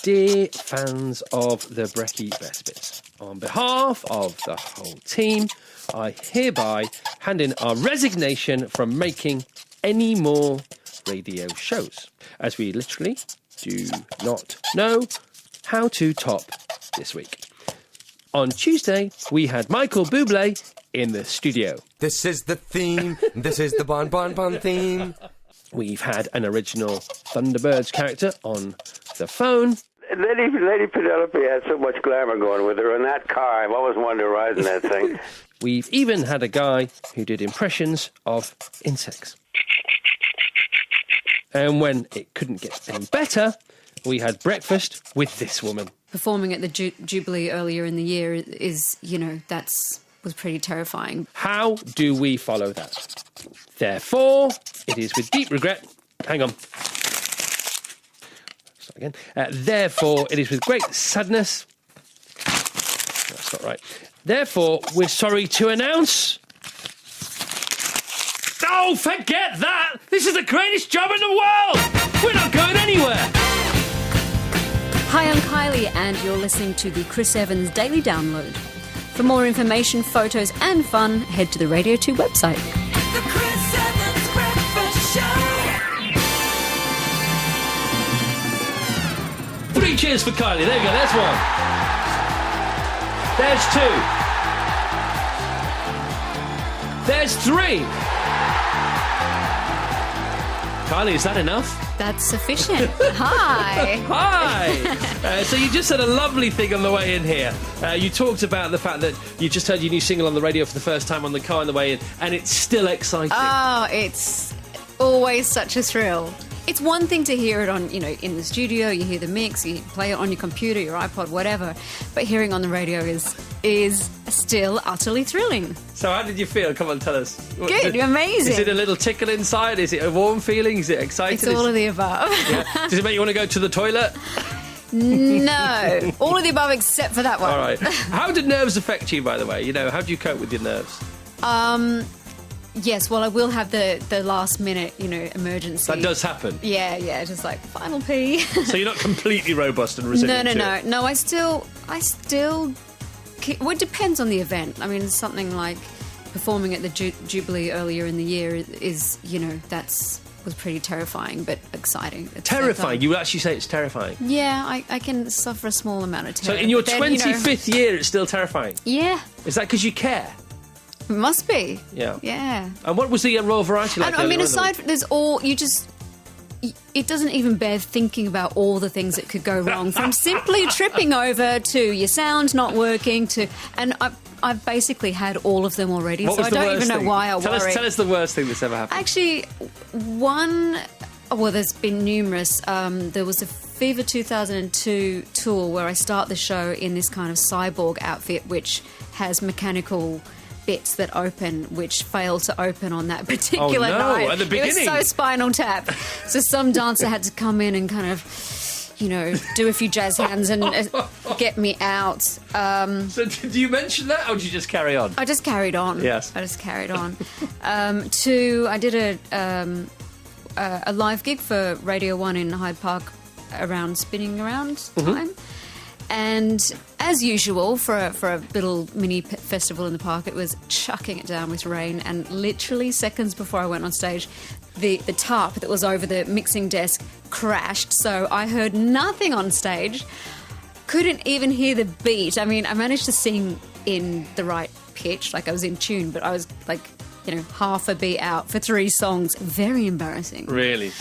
Dear fans of the Brekkie Best Bits, on behalf of the whole team, I hereby hand in our resignation from making any more radio shows, as we literally do not know how to top this week. On Tuesday, we had Michael Bublé in the studio. This is the theme. This is the Bon Bon Bon theme. We've had an original Thunderbirds character on the phone. Lady Penelope had so much glamour going with her in that car. I've always wanted to ride in that thing. We've even had a guy who did impressions of insects. And when it couldn't get any better, we had breakfast with this woman. Performing at the Jubilee earlier in the year was pretty terrifying. How do we follow that? Therefore, it is with deep regret... Hang on. Start again. Therefore, it is with great sadness... That's not right. Therefore, we're sorry to announce... Oh, forget that! This is the greatest job in the world! We're not going anywhere! Hi, I'm Kylie, and you're listening to the Chris Evans Daily Download. For more information, photos, and fun, head to the Radio 2 website. The Chris Evans Breakfast Show. 3 cheers for Kylie. There you go, there's one. There's 2. There's 3. Kylie, is that enough? That's sufficient. Hi. Hi. So you just said a lovely thing on the way in here. You talked about the fact that you just heard your new single on the radio for the first time on the car on the way in, and it's still exciting. Oh, it's always such a thrill. It's one thing to hear it on, in the studio, you hear the mix, you play it on your computer, your iPod, whatever, but hearing on the radio is still utterly thrilling. So how did you feel? Come on, tell us. Good, amazing. Is it a little tickle inside? Is it a warm feeling? Is it exciting? It's all of the above. Yeah. Does it make you want to go to the toilet? No. All of the above except for that one. All right. How did nerves affect you, by the way? How do you cope with your nerves? Yes, well, I will have the last minute, emergency. That does happen? Yeah, just like final pee. So you're not completely robust and resilient? No, I still... Well, it depends on the event. I mean, something like performing at the Jubilee earlier in the year is, was pretty terrifying, but exciting. Terrifying? You would actually say it's terrifying? Yeah, I can suffer a small amount of terror. So in your 25th year, it's still terrifying? Yeah. Is that because you care? It must be. Yeah. Yeah. And what was the Royal Variety like? I mean, aside from... It doesn't even bear thinking about all the things that could go wrong, from simply tripping over to your sound not working to... And I've basically had all of them already, so I don't even know why I worry. Tell us the worst thing that's ever happened. Actually, there's been numerous. There was a Fever 2002 tour where I start the show in this kind of cyborg outfit, which has mechanical bits that open, which failed to open on that particular night. At the beginning. It was so Spinal Tap. So some dancer had to come in and kind of, do a few jazz hands and get me out. So did you mention that, or did you just carry on? I just carried on. Yes. I just carried on. I did a live gig for Radio 1 in Hyde Park around Spinning Around time. And as usual, for a little mini festival in the park, it was chucking it down with rain. And literally seconds before I went on stage, the tarp that was over the mixing desk crashed. So I heard nothing on stage, couldn't even hear the beat. I mean, I managed to sing in the right pitch, like I was in tune, but I was like, half a beat out for 3 songs. Very embarrassing. Really?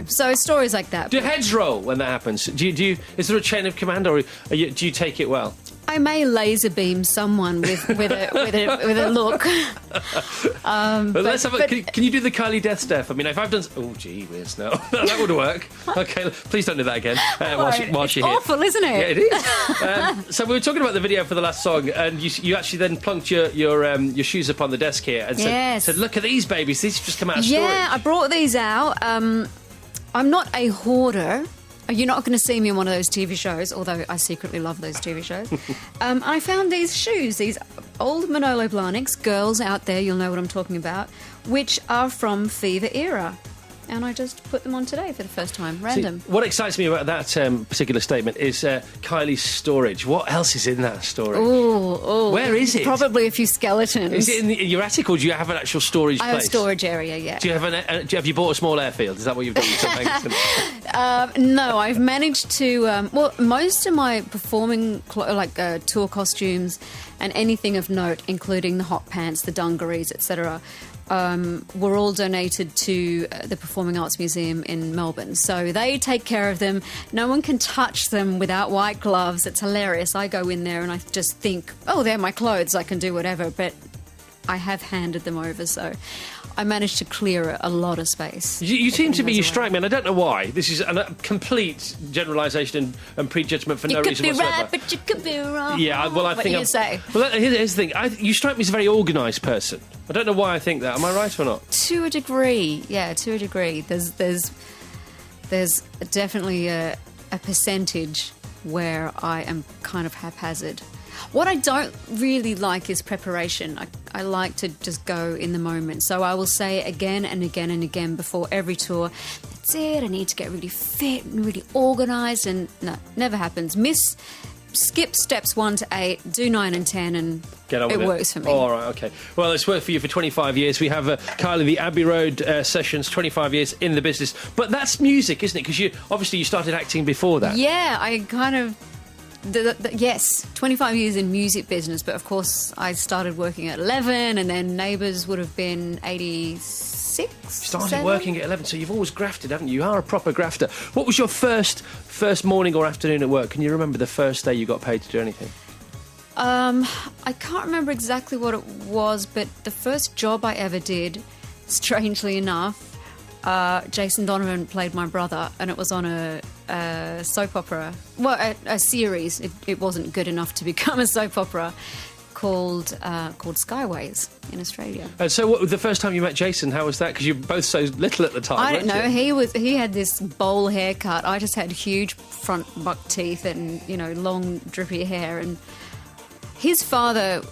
So stories like that. Do heads roll when that happens? Is there a chain of command, or do you take it well? I may laser beam someone with a look. But let's have can you do the Kylie death step? I mean, if I've done... Oh, gee whiz, no. That would work. Okay, please don't do that again whilst you're here. It's awful, isn't it? Yeah, it is. So we were talking about the video for the last song, and you actually then plunked your shoes up on the desk here and said, look at these babies, these have just come out of storage. Yeah, I brought these out. I'm not a hoarder. You're not going to see me on one of those TV shows, although I secretly love those TV shows. I found these shoes, these old Manolo Blahniks, girls out there, you'll know what I'm talking about, which are from Fever era. and I just put them on today for the first time, random. See, what excites me about that particular statement is Kylie's storage. What else is in that storage? Oh, Where is it? Probably a few skeletons. Is it in your attic, or do you have an actual storage I have a place? storage area, yeah. Do you have have you bought a small airfield? Is that what you've done? No, I've managed to. Well, most of my performing tour costumes and anything of note, including the hot pants, the dungarees, etc., were all donated to the Performing Arts Museum in Melbourne. So they take care of them. No one can touch them without white gloves. It's hilarious. I go in there and I just think, oh, they're my clothes. I can do whatever. But I have handed them over, so I managed to clear a lot of space. You seem to be, you strike me, and I don't know why. This is a complete generalisation and prejudgment for no reason whatsoever. You could be right, but you could be wrong. Yeah, well, I what think do you say? Well, here's the thing. You strike me as a very organised person. I don't know why I think that. Am I right or not? To a degree, yeah, to a degree. There's definitely a percentage where I am kind of haphazard. What I don't really like is preparation. I like to just go in the moment. So I will say again and again and again before every tour, that's it, I need to get really fit and really organised, and no, never happens. Skip steps 1 to 8, do 9 and 10, and Get on with it works for me. Oh, all right, okay. Well, it's worked for you for 25 years. We have Kylie, the Abbey Road sessions, 25 years in the business. But that's music, isn't it? Because you started acting before that. Yeah, I kind of... yes, 25 years in music business, but of course I started working at 11, and then Neighbours would have been 86. Started working at 11, so you've always grafted, haven't you? You are a proper grafter. What was your first morning or afternoon at work? Can you remember the first day you got paid to do anything? I can't remember exactly what it was, but the first job I ever did, strangely enough, Jason Donovan played my brother, and it was on a soap opera. Well, a series. It wasn't good enough to become a soap opera, called Skyways in Australia. And so, the first time you met Jason, how was that? Because you were both so little at the time. I don't know. You? He had this bowl haircut. I just had huge front buck teeth and long drippy hair. And his father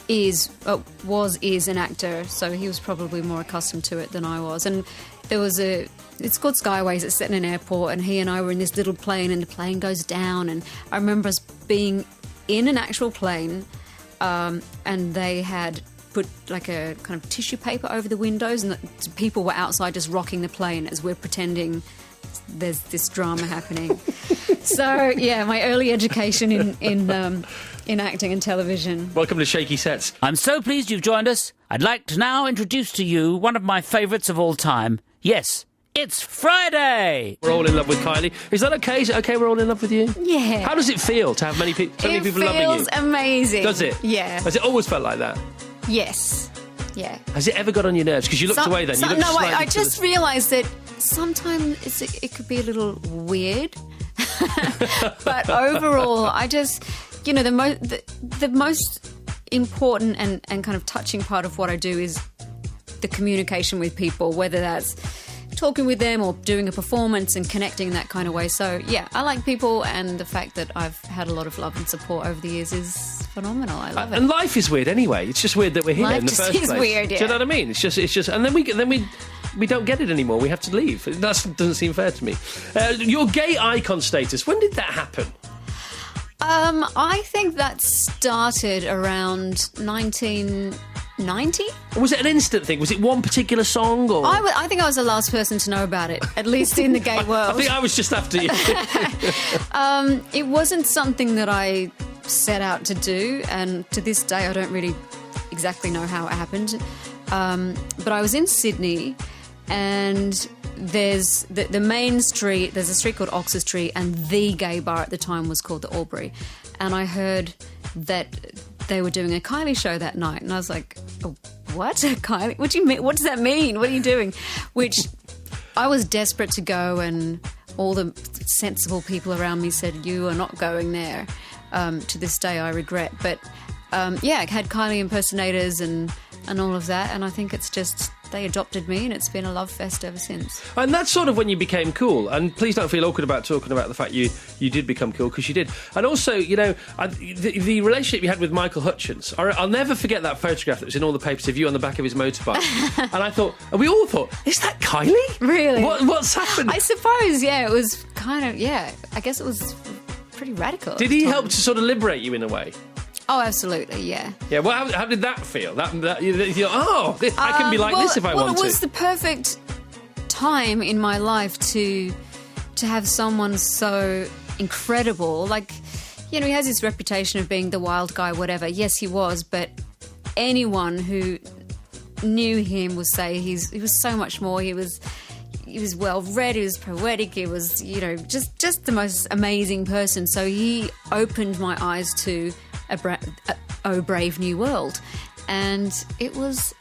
is an actor, so he was probably more accustomed to it than I was. And there was it's called Skyways, it's set in an airport, and he and I were in this little plane, and the plane goes down, and I remember us being in an actual plane, and they had put like a kind of tissue paper over the windows, and the people were outside just rocking the plane as we're pretending there's this drama happening. So, yeah, my early education in acting and television. Welcome to Shaky Sets. I'm so pleased you've joined us. I'd like to now introduce to you one of my favourites of all time. Yes, it's Friday! We're all in love with Kylie. Is that okay? Is it okay we're all in love with you? Yeah. How does it feel to have so many people loving you? It feels amazing. Does it? Yeah. Has it always felt like that? Yes. Yeah. Has it ever got on your nerves? Because you looked away then. I just realised that sometimes it could be a little weird. But overall, I just... the most important and kind of touching part of what I do is the communication with people, whether that's talking with them or doing a performance and connecting in that kind of way. So, yeah, I like people, and the fact that I've had a lot of love and support over the years is phenomenal. I love it. And life is weird anyway. It's just weird that we're here Life in the just first is place. weird, yeah. Do you know what I mean? It's just, and then we don't get it anymore. We have to leave. That doesn't seem fair to me. Your gay icon status, when did that happen? I think that started around 1990. Was it an instant thing? Was it one particular song? Or I think I was the last person to know about it, at least in the gay world. I think I was just after you. It wasn't something that I set out to do, and to this day I don't really exactly know how it happened. But I was in Sydney, and there's the main street, there's a street called Oxford Street, and the gay bar at the time was called the Albury. And I heard that they were doing a Kylie show that night, and I was like, oh, what? Kylie? What do you mean? What does that mean? What are you doing? Which I was desperate to go, and all the sensible people around me said, you are not going there. To this day I regret. But yeah, I had Kylie impersonators and all of that, and I think it's just they adopted me, and it's been a love fest ever since. And that's sort of when you became cool. And please don't feel awkward about talking about the fact you did become cool, because you did. And also, the relationship you had with Michael Hutchence, I'll never forget that photograph that was in all the papers of you on the back of his motorbike. And I thought, and we all thought, is that Kylie? Really? What's happened? I suppose, yeah, it was kind of, I guess it was pretty radical. Did he help to sort of liberate you in a way? Oh, absolutely, yeah. Yeah, well, how did that feel? I can be like this if I want to. Well, it was the perfect time in my life to have someone so incredible. Like, he has this reputation of being the wild guy, whatever. Yes, he was, but anyone who knew him would say he was so much more. He was well read, he was poetic, he was, just the most amazing person. So he opened my eyes to a brave new world, and it was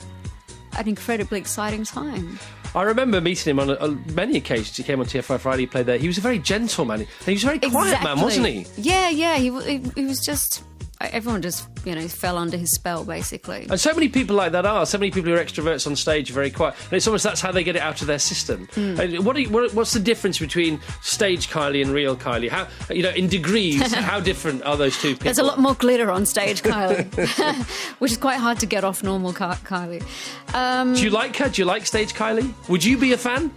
an incredibly exciting time. I remember meeting him on many occasions. He came on TFI Friday, he played there. He was a very gentle man. He was a very quiet man, wasn't he? Yeah. He was just... Everyone just, fell under his spell, basically. And so many people like that are. So many people who are extroverts on stage are very quiet. And it's almost that's how they get it out of their system. What's the difference between stage Kylie and real Kylie? How, in degrees, how different are those two people? There's a lot more glitter on stage Kylie, which is quite hard to get off normal Kylie. Do you like her? Do you like stage Kylie? Would you be a fan?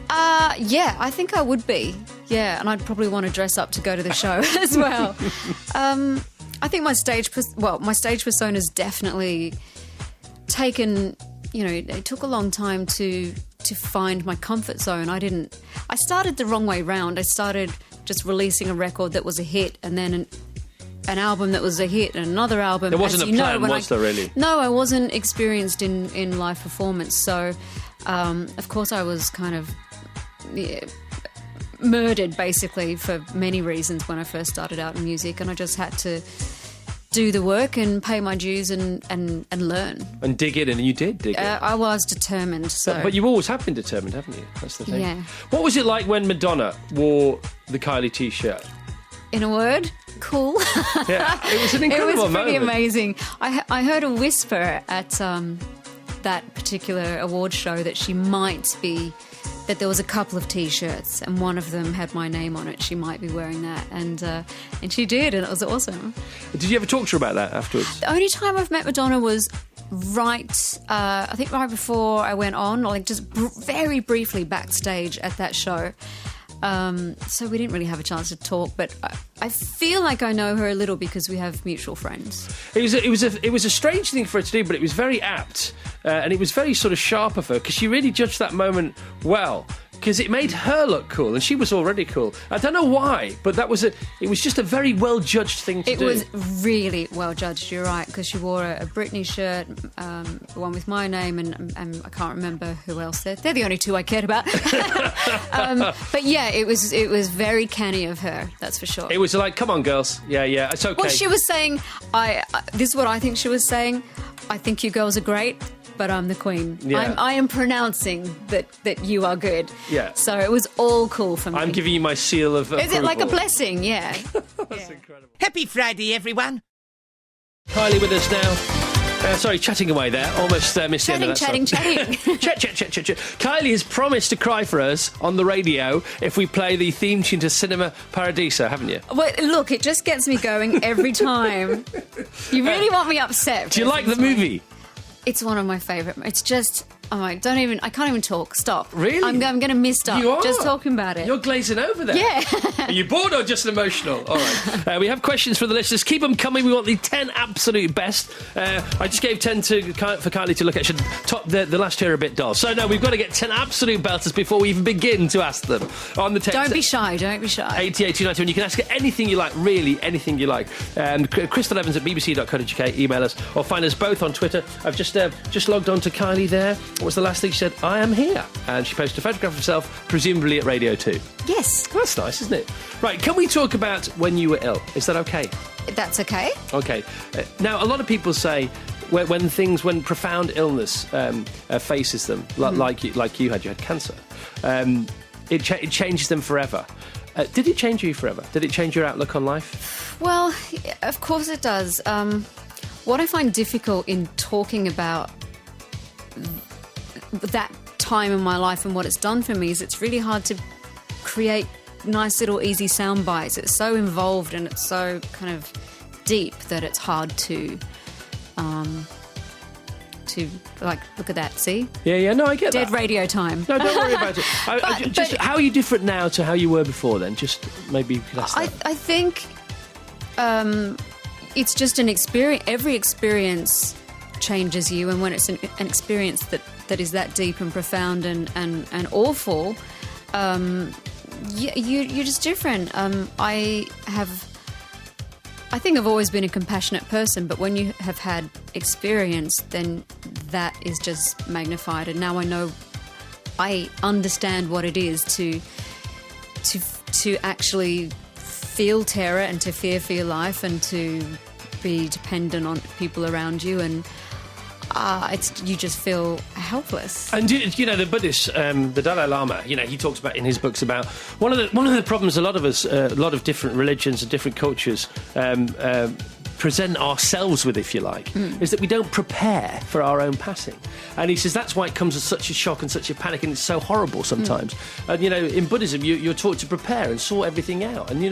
Yeah, I think I would be. Yeah, and I'd probably want to dress up to go to the show as well. I think my stage persona's definitely taken, it took a long time to find my comfort zone. I started the wrong way round. I started just releasing a record that was a hit, and then an album that was a hit, and another album. There wasn't a plan, was there, really? No, I wasn't experienced in live performance, so of course I was kind of... murdered, basically, for many reasons when I first started out in music, and I just had to do the work and pay my dues and learn. And dig it, and you did dig it. I was determined, so... But you always have been determined, haven't you? That's the thing. Yeah. What was it like when Madonna wore the Kylie T-shirt? In a word, cool. Yeah, it was an incredible moment. It was pretty amazing. I heard a whisper at that particular award show that she might be... that there was a couple of T-shirts, and one of them had my name on it. She might be wearing that, and she did, and it was awesome. Did you ever talk to her about that afterwards? The only time I've met Madonna was I think right before I went on, or just very briefly backstage at that show. So we didn't really have a chance to talk, but I feel like I know her a little because we have mutual friends. It was a strange thing for her to do, but it was very apt, and it was very sort of sharp of her, because she really judged that moment well. Because it made her look cool, and she was already cool. I don't know why, but it was just a very well-judged thing to do. It was really well-judged, you're right, because she wore a Britney shirt, the one with my name, and I can't remember who else. They're the only two I cared about. But yeah, it was very canny of her, that's for sure. It was like, come on, girls. Yeah, it's okay. Well, she was saying, this is what I think she was saying, I think you girls are great, but I'm the queen. Yeah. I am pronouncing that you are good. Yeah. So it was all cool for me. I'm giving you my seal of approval. Is it like a blessing? Yeah. That's incredible. Happy Friday, everyone. Kylie with us now. Sorry, chatting away there. Almost missed the end of that chatting. Chat. Kylie has promised to cry for us on the radio if we play the theme tune to Cinema Paradiso, haven't you? Well, look, it just gets me going every time. You really want me upset. Do you like the movie? It's one of my favourite. It's just... I can't even talk. Stop. Really? I'm going to mist up. You are? Just talking about it. You're glazing over there. Yeah. Are you bored or just emotional? All right. We have questions for the listeners. Keep them coming. We want the 10 absolute best. I just gave 10 for Kylie to look at. Should top the last year a bit dull. So, no, we've got to get 10 absolute belters before we even begin to ask them. On the text. Don't be shy. 882921. You can ask anything you like, really anything you like. Crystal Evans at bbc.co.uk. Email us or find us both on Twitter. I've just logged on to Kylie there. What was the last thing she said? I am here. And she posted a photograph of herself, presumably at Radio 2. Yes. That's nice, isn't it? Right, can we talk about when you were ill? Is that okay? That's okay. Okay. Now, a lot of people say when profound illness faces them, like you had cancer, it changes them forever. Did it change you forever? Did it change your outlook on life? Well, of course it does. What I find difficult in talking about that time in my life and what it's done for me is it's really hard to create nice little easy sound bites. It's so involved and it's so kind of deep that it's hard to like, look at that, see? Yeah, no, I get Dead that. radio time. No, don't worry about it. Just how are you different now to how you were before then? Just maybe you could ask that. I think it's just an experience. Every experience changes you, and when it's an experience that is that deep and profound and awful, you're just different. I think I've always been a compassionate person, but when you have had experience, then that is just magnified. And now I understand what it is to actually feel terror and to fear for your life and to be dependent on people around you, and you just feel helpless. And the Buddhist, the Dalai Lama, he talks about in his books about one of the problems a lot of different religions and different cultures present ourselves with, if you like, is that we don't prepare for our own passing. And he says that's why it comes as such a shock and such a panic, and it's so horrible sometimes. And in Buddhism, you're taught to prepare and sort everything out. And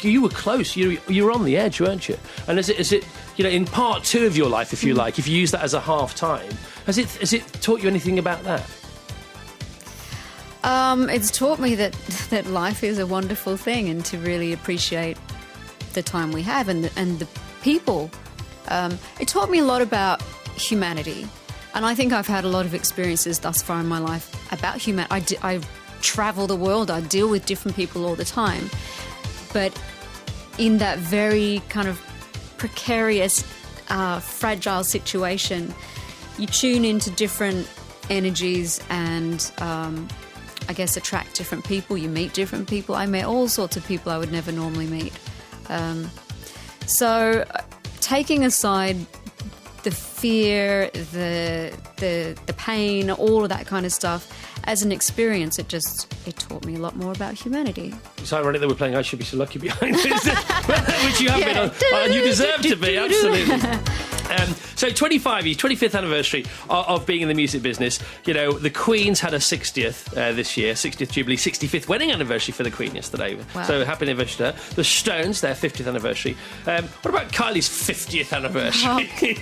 you were close. You were on the edge, weren't you? And is it in part 2 of your life, if you like, if you use that as a half time, has it taught you anything about that? It's taught me that life is a wonderful thing, and to really appreciate the time we have and the people. It taught me a lot about humanity, and I think I've had a lot of experiences thus far in my life about humanity. I travel the world, I deal with different people all the time, but in that very kind of precarious, fragile situation, you tune into different energies and I guess attract different people. You meet different people. I met all sorts of people I would never normally meet. So taking aside the fear, the pain, all of that kind of stuff, as an experience, it taught me a lot more about humanity. It's ironic that we're playing I Should Be So Lucky behind this, which you have been on. You deserve to be, absolutely. So 25th anniversary of being in the music business. The Queen's had a 60th this year, 60th Jubilee, 65th wedding anniversary for the Queen yesterday. Wow. So happy anniversary to her. The Stones, their 50th anniversary. What about Kylie's 50th anniversary?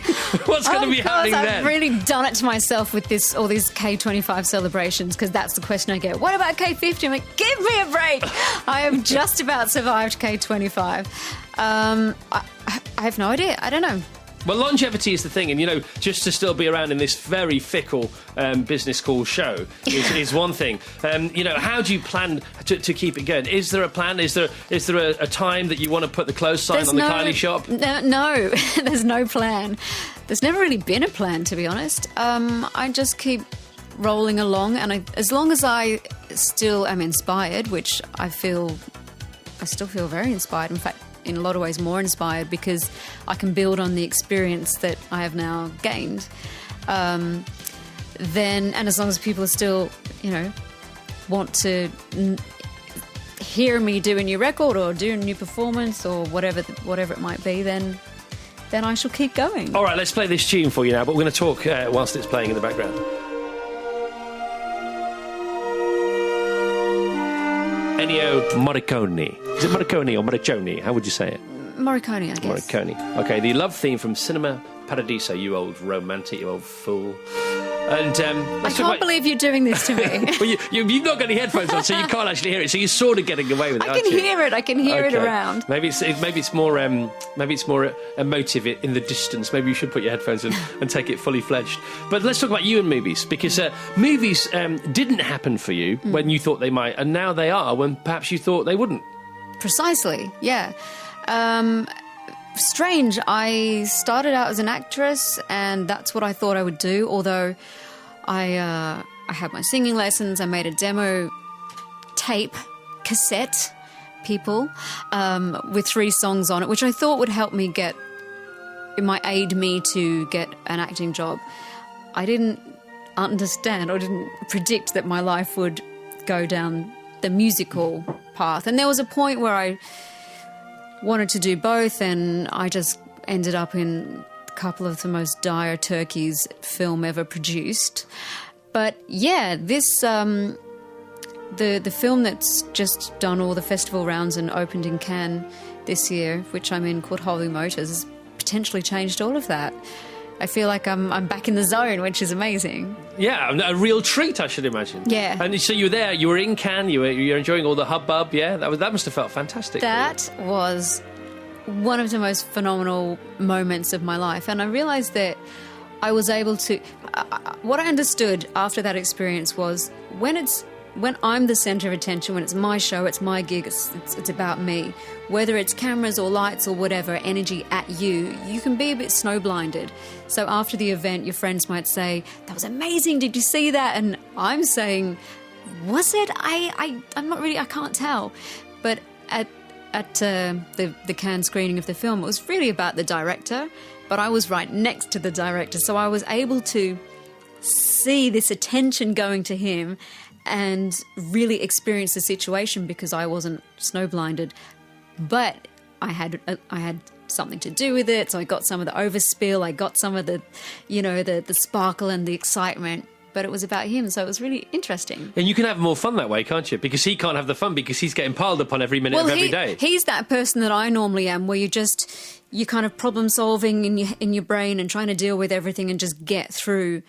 What's going to be happening then? I've really done it to myself with all these K25 celebrations, because that's the question I get. What about K50? I'm like, give me a break. I have just about survived K25. I have no idea. I don't know. Well, longevity is the thing, and just to still be around in this very fickle business called show is one thing. How do you plan to keep it going? Is there a plan? Is there a time that you want to put the close sign on the Kylie shop? No, there's no plan. There's never really been a plan, to be honest. I just keep rolling along, and as long as I still am inspired, which I still feel very inspired. In fact, in a lot of ways more inspired, because I can build on the experience that I have now gained. And as long as people are still, want to hear me do a new record or do a new performance or whatever it might be, then I shall keep going. All right, let's play this tune for you now, but we're going to talk whilst it's playing in the background. Ennio Morricone. Is it Morricone or Morricone? How would you say it? Morricone, I guess. Morricone. Okay, the love theme from Cinema Paradiso, you old romantic, you old fool. And I can't believe you're doing this to me. Well, you've not got any headphones on, so you can't actually hear it. So you're sort of getting away with it. I can hear it. I can hear it around. Maybe it's more emotive in the distance. Maybe you should put your headphones in and take it fully fledged. But let's talk about you and movies, because movies didn't happen for you when you thought they might, and now they are when perhaps you thought they wouldn't. Precisely. Yeah. Strange. I started out as an actress, and that's what I thought I would do, although I had my singing lessons. I made a demo tape, cassette, with 3 songs on it, which I thought would help me aid me to get an acting job. I didn't understand or didn't predict that my life would go down the musical path. And there was a point where I wanted to do both, and I just ended up in a couple of the most dire turkeys film ever produced. But yeah, this the film that's just done all the festival rounds and opened in Cannes this year, which I'm in, called Holy Motors, has potentially changed all of that. I feel like I'm back in the zone, which is amazing. Yeah, a real treat, I should imagine. Yeah. And so you were there, you were in Cannes, you're enjoying all the hubbub, yeah? That must have felt fantastic. That was one of the most phenomenal moments of my life. And I realised that I was able to... what I understood after that experience was when I'm the centre of attention, when it's my show, it's my gig, it's about me. Whether it's cameras or lights or whatever, energy at you, you can be a bit snow-blinded. So after the event, your friends might say, that was amazing, did you see that? And I'm saying, was it? I'm not really, I can't tell. But at the Cannes screening of the film, it was really about the director, but I was right next to the director. So I was able to see this attention going to him and really experience the situation because I wasn't snow-blinded. But I had something to do with it, so I got some of the overspill, I got some of the, the sparkle and the excitement, but it was about him, so it was really interesting. And you can have more fun that way, can't you? Because he can't have the fun because he's getting piled upon every minute of every day. He's that person that I normally am, where you're kind of problem-solving in your brain and trying to deal with everything and just get through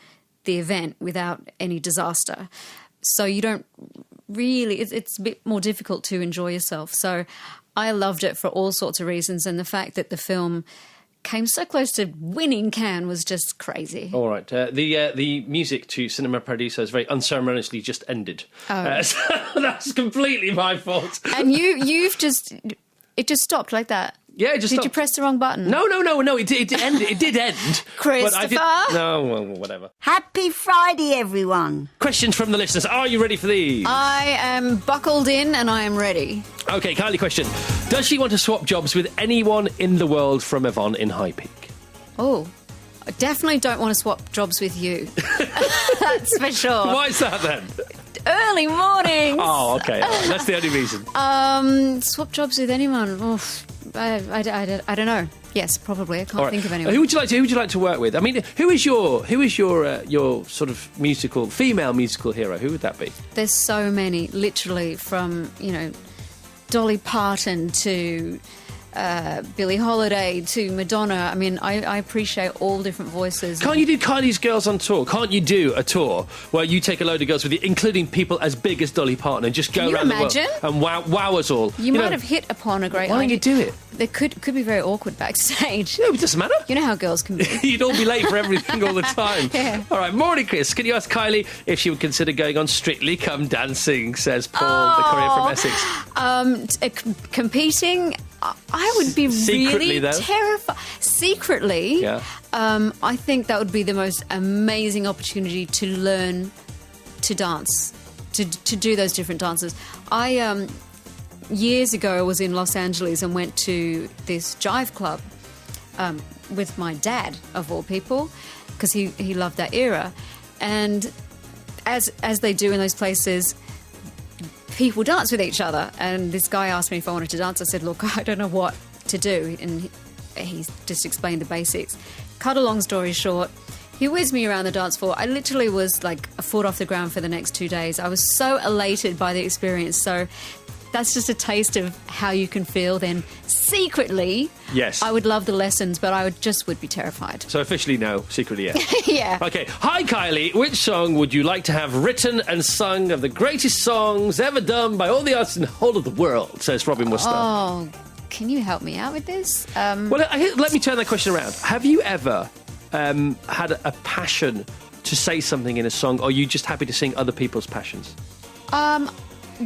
the event without any disaster. So you don't really... It's a bit more difficult to enjoy yourself. So I loved it for all sorts of reasons, and the fact that the film came so close to winning Cannes was just crazy. All right. The music to Cinema Paradiso is very unceremoniously just ended. Oh. So that's completely my fault. And you've just... It just stopped like that. Yeah, it just Did stopped. you press the wrong button? No, it did end. It did end. Christopher? No, well, whatever. Happy Friday, everyone. Questions from the listeners. Are you ready for these? I am buckled in and I am ready. Okay, Kylie question. Does she want to swap jobs with anyone in the world from Yvonne in High Peak? Oh, I definitely don't want to swap jobs with you. That's for sure. Why is that then? Early mornings. Oh, okay. All right. That's the only reason. Swap jobs with anyone? Oof, I don't know. Yes, probably. I can't think of anyone. Who would you like to work with? I mean, who is your sort of female musical hero? Who would that be? There's so many, literally, from Dolly Parton to Billie Holiday to Madonna. I mean, I appreciate all different voices. Can't you do Kylie's Girls on Tour? Can't you do a tour where you take a load of girls with you, including people as big as Dolly Parton, and just go around the world and wow us all? You might have hit upon a great idea. Why don't you do it? They could be very awkward backstage. No, it doesn't matter. You know how girls can be. You'd all be late for everything all the time. Yeah. All right, morning, Chris. Can you ask Kylie if she would consider going on Strictly Come Dancing, says Paul, the courier from Essex. Competing, I would be Secretly, really terrified. Secretly, Yeah. I think that would be the most amazing opportunity to learn to dance, to do those different dances. Years ago, I was in Los Angeles and went to this jive club with my dad, of all people, because he loved that era. And as they do in those places, people dance with each other. And this guy asked me if I wanted to dance. I said, look, I don't know what to do. And he just explained the basics. Cut a long story short, he whizzed me around the dance floor. I literally was like a foot off the ground for the next 2 days. I was so elated by the experience. So that's just a taste of how you can feel. Then secretly, Yes. I would love the lessons, but I would be terrified. So officially, no. Secretly, yes. Yeah. Okay. Hi, Kylie. Which song would you like to have written and sung of the greatest songs ever done by all the artists in the whole of the world, says Robin Worcester. Oh, can you help me out with this? Well, let me turn that question around. Have you ever had a passion to say something in a song, or are you just happy to sing other people's passions?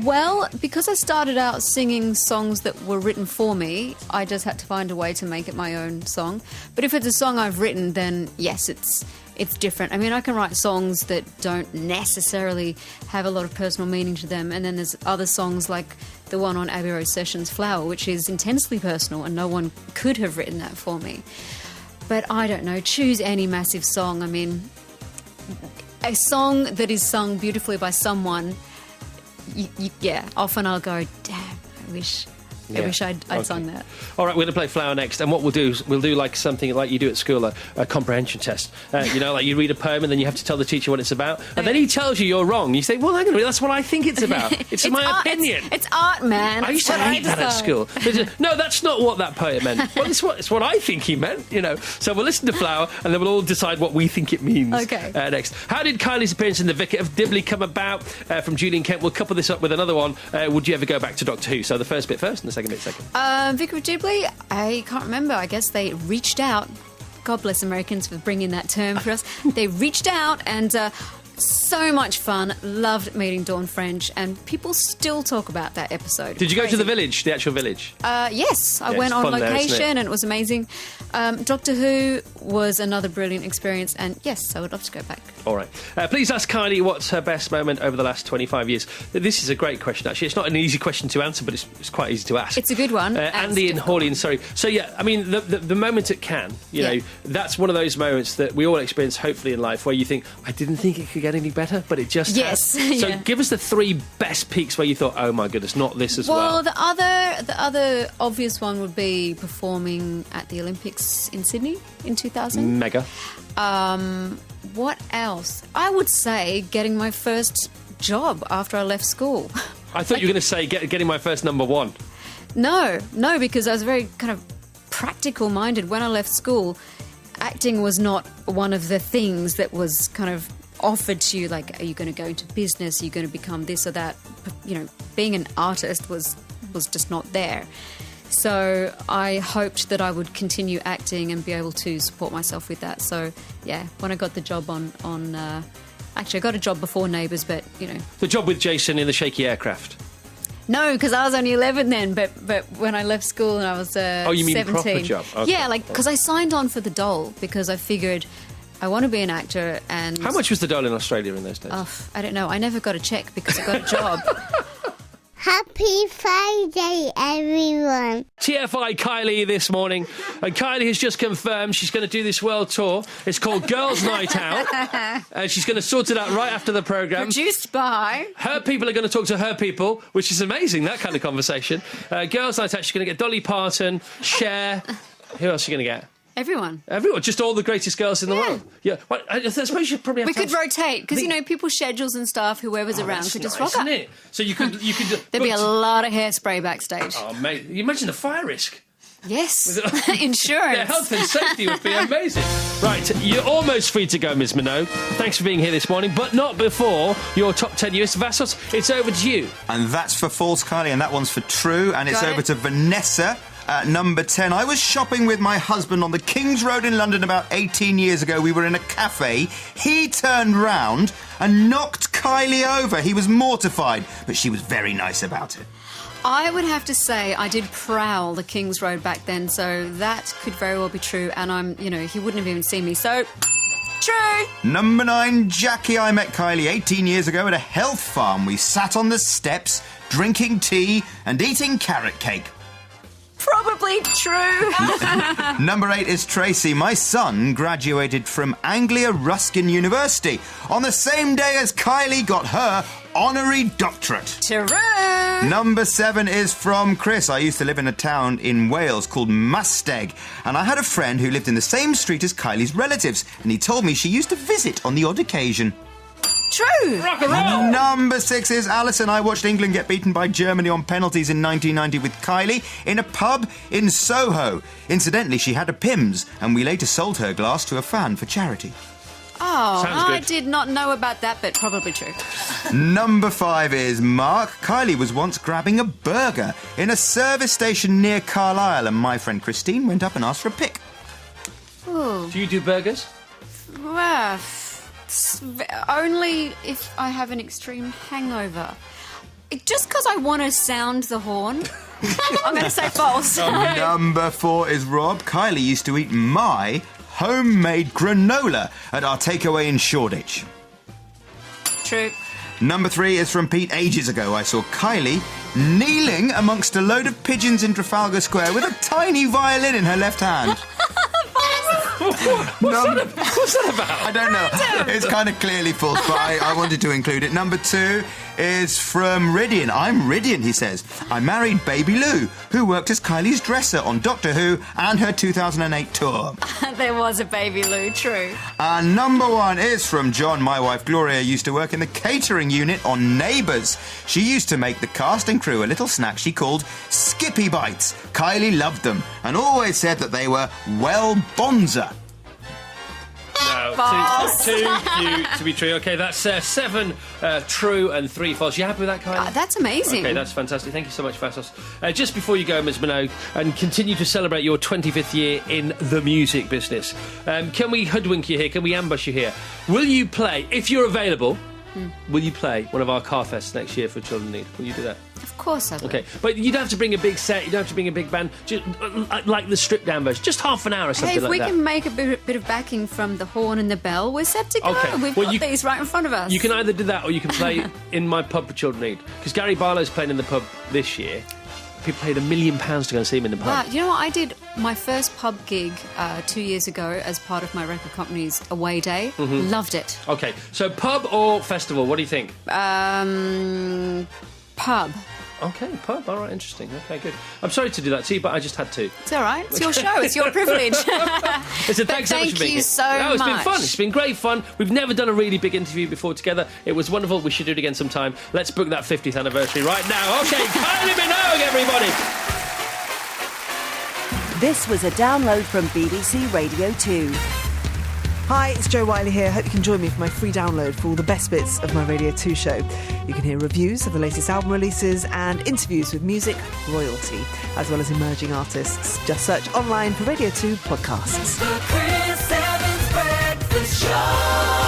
Well, because I started out singing songs that were written for me, I just had to find a way to make it my own song. But if it's a song I've written, then yes, it's different. I mean, I can write songs that don't necessarily have a lot of personal meaning to them, and then there's other songs like the one on Abbey Road Sessions, Flower, which is intensely personal, and no one could have written that for me. But I don't know, choose any massive song. I mean, a song that is sung beautifully by someone... Yeah, often I'll go, damn, I wish I wish I'd sung that. All right, we're going to play Flower next, and what we'll do is we'll do like something like you do at school, a comprehension test. You know, like you read a poem and then you have to tell the teacher what it's about, and then he tells you you're wrong. You say, well, hang on a minute, that's what I think it's about. It's my art, opinion. It's art, man. I used to hate that at school. No, that's not what that poet meant. Well, it's what I think he meant, you know. So we'll listen to Flower, and then we'll all decide what we think it means. Okay. Next. How did Kylie's appearance in The Vicar of Dibley come about? From Julian Kent. We'll couple this up with another one. Would you ever go back to Doctor Who? So the first bit first and the second bit second. Vicar of Dibley, I can't remember. I guess they reached out. God bless Americans for bringing that term for us. They reached out and so much fun. Loved meeting Dawn French, and people still talk about that episode. Did you go to the village, the actual village? Yes, I went on location and it was amazing. Doctor Who was another brilliant experience, and yes, I would love to go back. All right. Please ask Kylie what's her best moment over the last 25 years. This is a great question, actually. It's not an easy question to answer, but it's quite easy to ask. It's a good one. Andy and Hawley, sorry. So, yeah, I mean, the moment it can, you know, that's one of those moments that we all experience, hopefully, in life, where you think, I didn't think it could get any better, but it just has. So give us the 3 best peaks where you thought, oh, my goodness, not this as well. Well, the other obvious one would be performing at the Olympics in Sydney in 2000. Mega. What else? I would say getting my first job after I left school. I thought you were going to say getting my first number 1. No, because I was very kind of practical-minded. When I left school, acting was not one of the things that was kind of offered to you, like, are you going to go into business? Are you going to become this or that? You know, being an artist was just not there. So I hoped that I would continue acting and be able to support myself with that. So, yeah, when I got the job on actually, I got a job before Neighbours, but, you know. The job with Jason in the shaky aircraft. No, because I was only 11 then, but when I left school and I was 17. Oh, you mean proper job? Okay. Yeah, like, because I signed on for the dole because I figured I want to be an actor. And how much was the dole in Australia in those days? I don't know. I never got a check because I got a job. Happy Friday, everyone. TFI Kylie this morning. And Kylie has just confirmed she's going to do this world tour. It's called Girls' Night Out. And she's going to sort it out right after the programme. Produced by... Her people are going to talk to her people, which is amazing, that kind of conversation. Girls' Night Out, she's going to get Dolly Parton, Cher. Who else are you going to get? Everyone, just all the greatest girls in the world. Yeah, well, I suppose you should probably have. We could rotate because you know people's schedules and stuff. Whoever's around could just rock up. It? So you could. There'd be a lot of hairspray backstage. Oh mate, you imagine the fire risk. Yes, insurance. Yeah, health and safety would be amazing. Right, you're almost free to go, Ms. Minogue. Thanks for being here this morning, but not before your top 10 US Vassos. It's over to you. And that's for false, Kylie, and that one's for true. And it's over to Vanessa. At number 10, I was shopping with my husband on the King's Road in London about 18 years ago. We were in a cafe. He turned round and knocked Kylie over. He was mortified, but she was very nice about it. I would have to say I did prowl the King's Road back then, so that could very well be true. And he wouldn't have even seen me, so... True. Number 9, Jackie. I met Kylie 18 years ago at a health farm. We sat on the steps, drinking tea and eating carrot cake. Probably true. Number 8 is Tracy. My son graduated from Anglia Ruskin University on the same day as Kylie got her honorary doctorate. True. Number 7 is from Chris. I used to live in a town in Wales called Musteg, and I had a friend who lived in the same street as Kylie's relatives, and he told me she used to visit on the odd occasion. True. Rock and roll. Number 6 is Alison. I watched England get beaten by Germany on penalties in 1990 with Kylie in a pub in Soho. Incidentally, she had a Pimm's, and we later sold her glass to a fan for charity. Oh, sounds good. I did not know about that, but probably true. Number 5 is Mark. Kylie was once grabbing a burger in a service station near Carlisle, and my friend Christine went up and asked for a pic. Ooh. Do you do burgers? Well, only if I have an extreme hangover. Just because I want to sound the horn, I'm going to say false. Number 4 is Rob. Kylie used to eat my homemade granola at our takeaway in Shoreditch. True. Number 3 is from Pete. Ages ago, I saw Kylie kneeling amongst a load of pigeons in Trafalgar Square with a tiny violin in her left hand. What's that about? I don't know. It's kind of clearly false, but I wanted to include it. Number 2 is from Ridian. I'm Ridian, he says. I married Baby Lou, who worked as Kylie's dresser on Doctor Who and her 2008 tour. There was a Baby Lou, true. And number 1 is from John. My wife Gloria used to work in the catering unit on Neighbours. She used to make the cast and crew a little snack she called Skippy Bites. Kylie loved them and always said that they were well bonza. No, too cute to be true. Okay, that's 7 true and 3 false. You happy with that, Kylie? That's amazing. Okay, that's fantastic. Thank you so much, Vassos. Just before you go, Ms. Minogue, and continue to celebrate your 25th year in the music business, can we hoodwink you here? Can we ambush you here? Will you play, if you're available, will you play one of our car fests next year for Children in Need? Will you do that? Of course I will. Okay, but you don't have to bring a big set, you don't have to bring a big band, just, like the stripped-down version, just half an hour or something Hey, if like we that. can make a bit of backing from the horn and the bell, we're set to go. Okay. We've Well, got these right in front of us. You can either do that or you can play in my pub for Children in Need. Because Gary Barlow's playing in the pub this year. People paid £1 million to go and see him in the pub. Wow, you know what? I did my first pub gig 2 years ago as part of my record company's away day. Loved it. Okay, so pub or festival, what do you think? Pub. Okay, pub, all right, interesting. Okay, good. I'm sorry to do that to you, but I just had to. It's all right. It's your show. It's your privilege. Listen, thanks so much for being here. Thank you so No, it's been much. fun. It's been great fun. We've never done a really big interview before together. It was wonderful. We should do it again sometime. Let's book that 50th anniversary right now. Okay, Kylie Minogue, everybody. This was a download from BBC Radio 2. Hi, it's Jo Wiley here. Hope you can join me for my free download for all the best bits of my Radio 2 show. You can hear reviews of the latest album releases and interviews with music royalty, as well as emerging artists. Just search online for Radio 2 podcasts. The Chris Evans Breakfast Show.